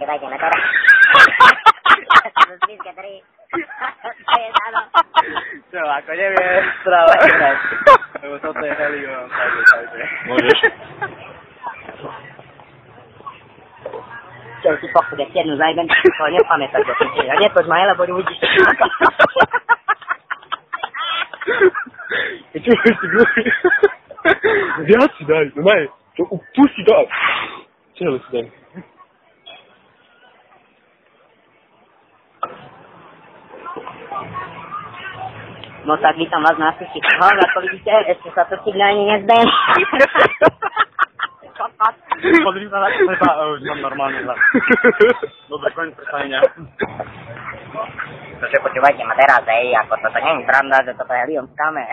počúvajte na teraz. Zbytka 3. To je áno. Čo, ako neviem správať teraz. Lebo toto je helium, takže. Môžeš. Čo si pochudec jednu zajbem, to nepamätať do piče. A netoč ma, lebo uvidíš to. Čo si glúpi? Viac si daj, no daj. To pusti to. Čo si daj? No tak vítam vás na suši. Ako vidíte, ešte sa to signálne ani nezbem. Podri sa na to, už mám normálny hlas. Dobre, koniec predstavenia. Počúvajte ma teraz, ako toto nie je pravda, že toto je helium v kame.